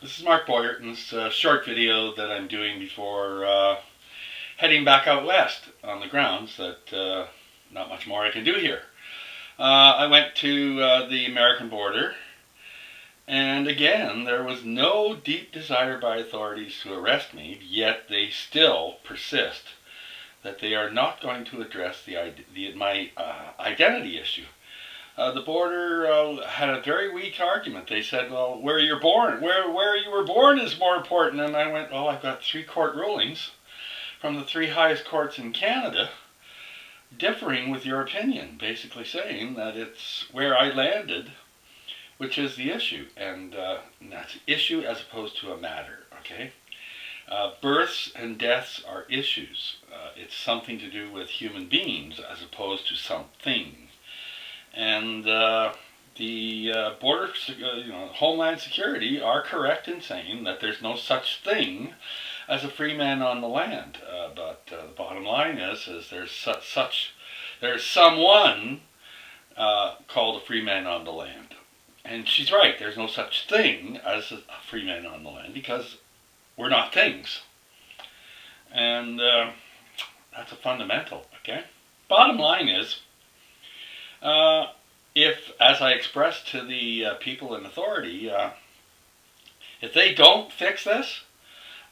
This is Mark Boyert, and this is a short video that I'm doing before heading back out west on the grounds that not much more I can do here. I went to the American border, and again, there was no deep desire by authorities to arrest me, yet they still persist that they are not going to address my identity issue. The border had a very weak argument. They said, well, where you were born is more important. And I went, oh, I've got 3 court rulings from the 3 highest courts in Canada differing with your opinion, basically saying that it's where I landed, which is the issue. And that's an issue as opposed to a matter, okay? Births and deaths are issues. It's something to do with human beings as opposed to something. And the border, Homeland Security are correct in saying that there's no such thing as a free man on the land. But the bottom line is there's someone called a free man on the land. And she's right, there's no such thing as a free man on the land because we're not things. And that's a fundamental, okay? Bottom line is, if, as I expressed to the people in authority, if they don't fix this,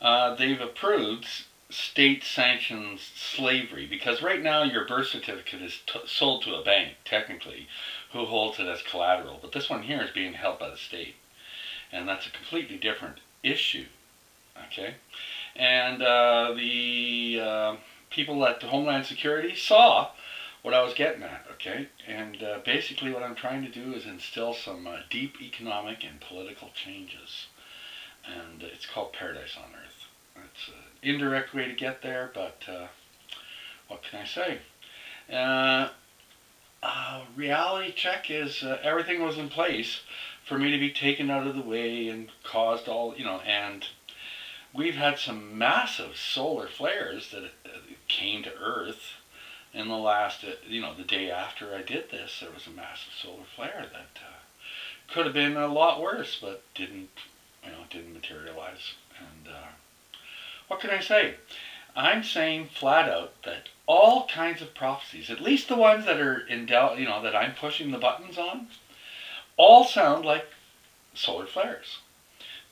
they've approved state-sanctioned slavery. Because right now your birth certificate is sold to a bank, technically, who holds it as collateral. But this one here is being held by the state. And that's a completely different issue. Okay? And the people at the Homeland Security saw what I was getting at, okay? And basically what I'm trying to do is instill some deep economic and political changes. And it's called Paradise on Earth. It's an indirect way to get there, but what can I say? Reality check is everything was in place for me to be taken out of the way and caused all, and we've had some massive solar flares that came to Earth. In the last, the day after I did this, there was a massive solar flare that could have been a lot worse, but didn't materialize. And what can I say? I'm saying flat out that all kinds of prophecies, at least the ones that are in doubt, that I'm pushing the buttons on, all sound like solar flares.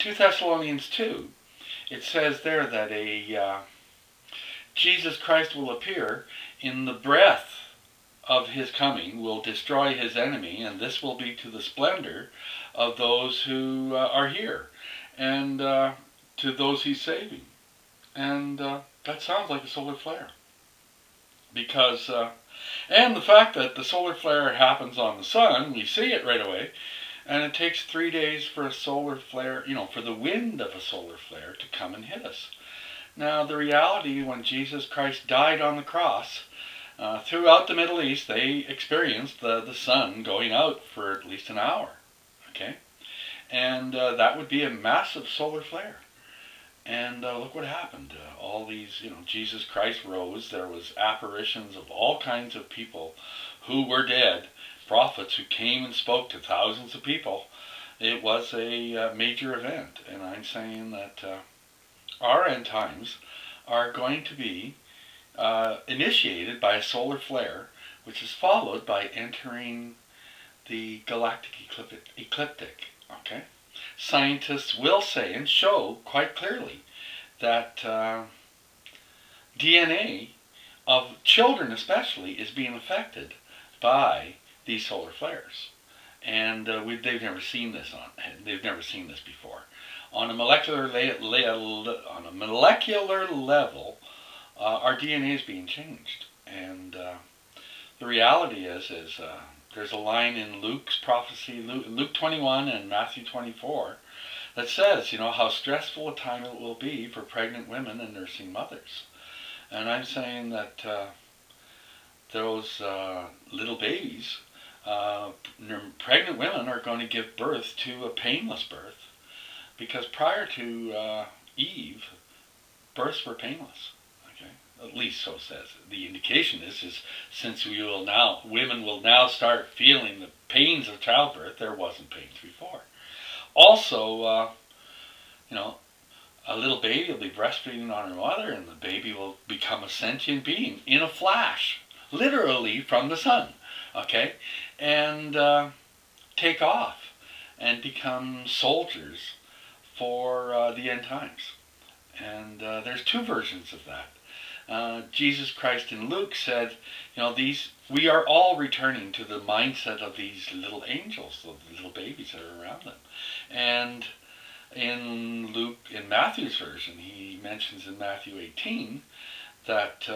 2 Thessalonians 2, it says there that Jesus Christ will appear in the breath of his coming, will destroy his enemy, and this will be to the splendor of those who are here, and to those he's saving. And that sounds like a solar flare. Because, and the fact that the solar flare happens on the sun, we see it right away, and it takes 3 days for a solar flare, for the wind of a solar flare to come and hit us. Now, the reality, when Jesus Christ died on the cross, throughout the Middle East, they experienced the sun going out for at least an hour, okay? And that would be a massive solar flare. And look what happened. All these, Jesus Christ rose. There was apparitions of all kinds of people who were dead, prophets who came and spoke to thousands of people. It was a major event, and I'm saying that our end times are going to be initiated by a solar flare, which is followed by entering the galactic ecliptic. Okay, scientists will say and show quite clearly that DNA of children, especially, is being affected by these solar flares, and they've never seen this They've never seen this before. On a molecular level, our DNA is being changed, and the reality is there's a line in Luke's prophecy, Luke 21 and Matthew 24, that says, how stressful a time it will be for pregnant women and nursing mothers. And I'm saying that those little babies, pregnant women are going to give birth to a painless birth. Because prior to Eve, births were painless. Okay, at least so says it. The indication is since women will now start feeling the pains of childbirth, there wasn't pains before. Also, you know, a little baby will be breastfeeding on her mother, and the baby will become a sentient being in a flash, literally from the sun, okay, and take off and become soldiers for the end times. And there's two versions of that. Jesus Christ in Luke said, you know, we are all returning to the mindset of these little angels, the little babies that are around them. And in Matthew's version, he mentions in Matthew 18 that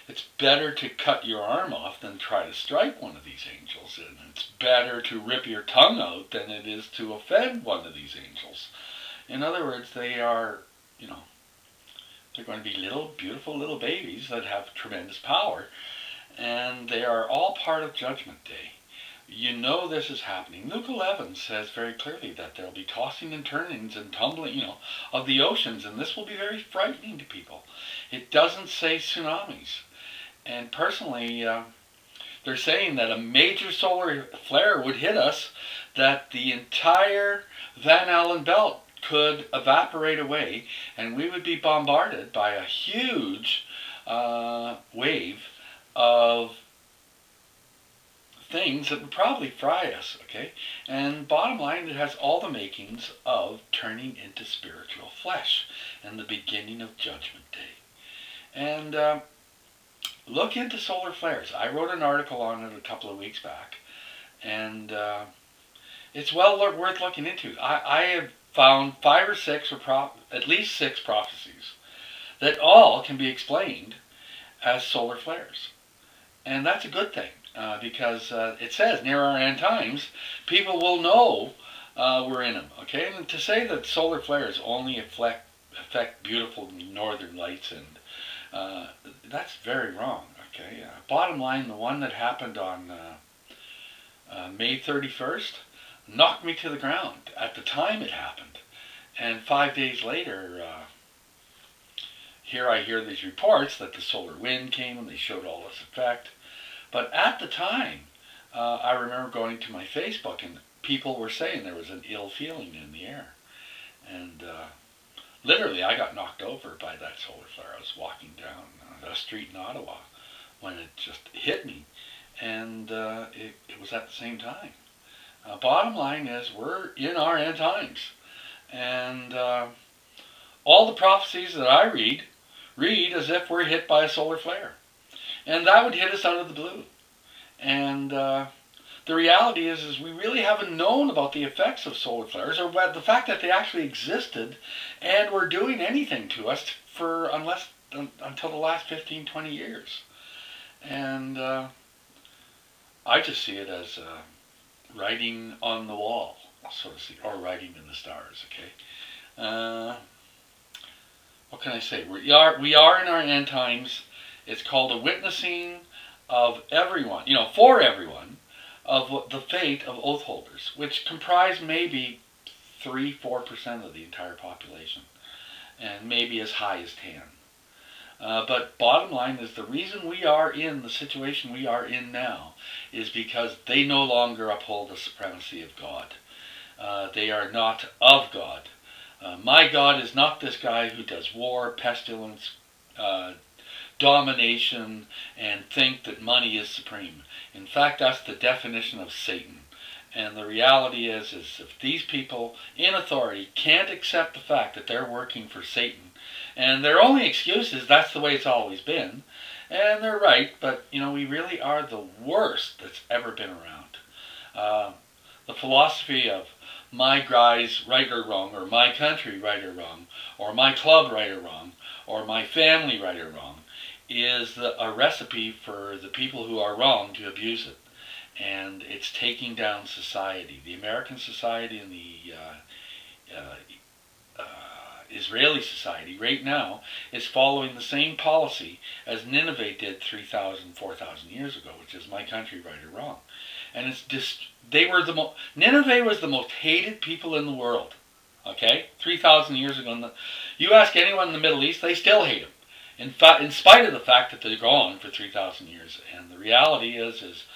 it's better to cut your arm off than try to strike one of these angels. And it's better to rip your tongue out than it is to offend one of these angels. In other words, they are, you know, they're going to be little, beautiful little babies that have tremendous power. And they are all part of Judgment Day. You know this is happening. Luke 11 says very clearly that there will be tossing and turnings and tumbling, you know, of the oceans, and this will be very frightening to people. It doesn't say tsunamis. And personally, they're saying that a major solar flare would hit us, that the entire Van Allen belt could evaporate away, and we would be bombarded by a huge wave of things that would probably fry us, okay? And bottom line, it has all the makings of turning into spiritual flesh and the beginning of Judgment Day. And look into solar flares. I wrote an article on it a couple of weeks back, and it's well worth looking into. I have found 5 or 6, or at least 6 prophecies that all can be explained as solar flares. And that's a good thing. Because it says near our end times, people will know we're in them. Okay, and to say that solar flares only affect beautiful northern lights, and that's very wrong. Okay, bottom line, the one that happened on May 31st knocked me to the ground at the time it happened, and 5 days later, here I hear these reports that the solar wind came and they showed all this effect. But at the time, I remember going to my Facebook, and people were saying there was an ill feeling in the air. And literally, I got knocked over by that solar flare. I was walking down a street in Ottawa when it just hit me. And it was at the same time. Bottom line is, we're in our end times. And all the prophecies that I read as if we're hit by a solar flare. And that would hit us out of the blue. And the reality is we really haven't known about the effects of solar flares, or the fact that they actually existed and were doing anything to us for until the last 15, 20 years. And I just see it as writing on the wall, so to speak, or writing in the stars, okay? What can I say? We are in our end times. It's called a witnessing of everyone, you know, for everyone, of the fate of oath holders, which comprise maybe 3-4% of the entire population, and maybe as high as 10. But bottom line is, the reason we are in the situation we are in now is because they no longer uphold the supremacy of God. They are not of God. My God is not this guy who does war, pestilence, domination, and think that money is supreme. In fact, that's the definition of Satan. And the reality is if these people in authority can't accept the fact that they're working for Satan, and their only excuse is that's the way it's always been, and they're right, but you know, we really are the worst that's ever been around. The philosophy of my guy's right or wrong, or my country right or wrong, or my club right or wrong, or my family right or wrong, is a recipe for the people who are wrong to abuse it. And it's taking down society. The American society and the Israeli society right now is following the same policy as Nineveh did 3,000, 4,000 years ago, which is my country right or wrong. And it's just, Nineveh was the most hated people in the world, okay? 3,000 years ago. You ask anyone in the Middle East, they still hate them. In fact, in spite of the fact that they're gone for 3,000 years. And the reality is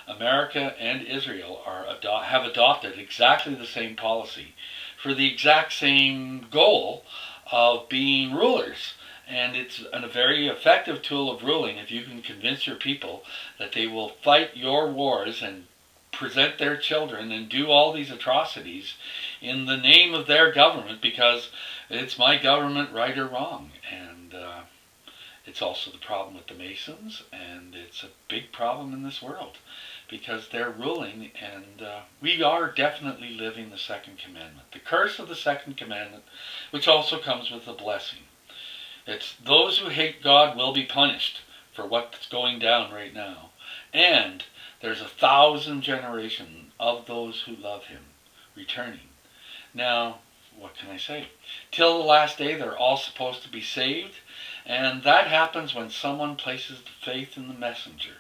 America and Israel have adopted exactly the same policy for the exact same goal of being rulers. And it's a very effective tool of ruling if you can convince your people that they will fight your wars and present their children and do all these atrocities in the name of their government, because it's my government, right or wrong. And it's also the problem with the Masons, and it's a big problem in this world because they're ruling, and we are definitely living the second commandment. The curse of the second commandment, which also comes with a blessing. It's those who hate God will be punished for what's going down right now. And there's 1,000 generations of those who love him returning. Now, what can I say? Till the last day, they're all supposed to be saved. And that happens when someone places the faith in the messenger.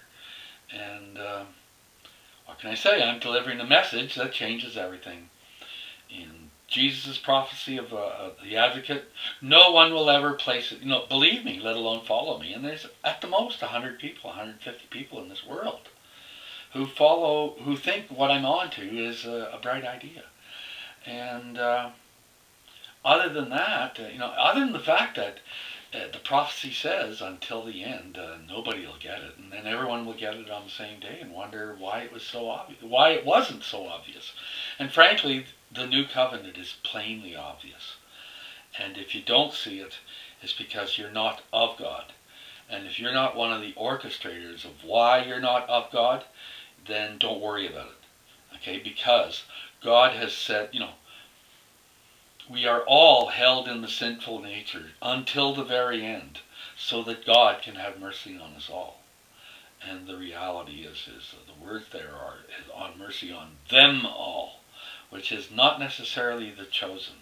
And what can I say? I'm delivering a message that changes everything. In Jesus' prophecy of the advocate, no one will ever place it, believe me, let alone follow me. And there's at the most 100 people, 150 people in this world who think what I'm on to is a bright idea. And other than that, other than the fact that the prophecy says until the end, nobody will get it, and then everyone will get it on the same day and wonder why it was so obvious, why it wasn't so obvious. And frankly, the new covenant is plainly obvious. And if you don't see it, it's because you're not of God. And if you're not one of the orchestrators of why you're not of God, then don't worry about it. Okay? Because God has said, we are all held in the sinful nature until the very end, so that God can have mercy on us all. And the reality is the words there are is on mercy on them all, which is not necessarily the chosen.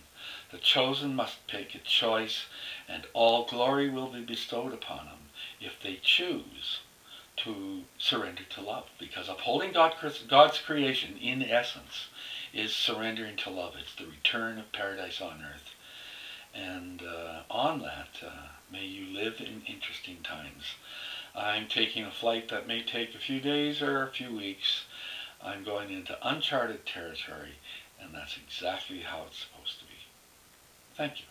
The chosen must make a choice, and all glory will be bestowed upon them if they choose to surrender to love. Because upholding God's creation, in essence, is surrendering to love. It's the return of paradise on earth. And on that, may you live in interesting times. I'm taking a flight that may take a few days or a few weeks. I'm going into uncharted territory, and that's exactly how it's supposed to be. Thank you.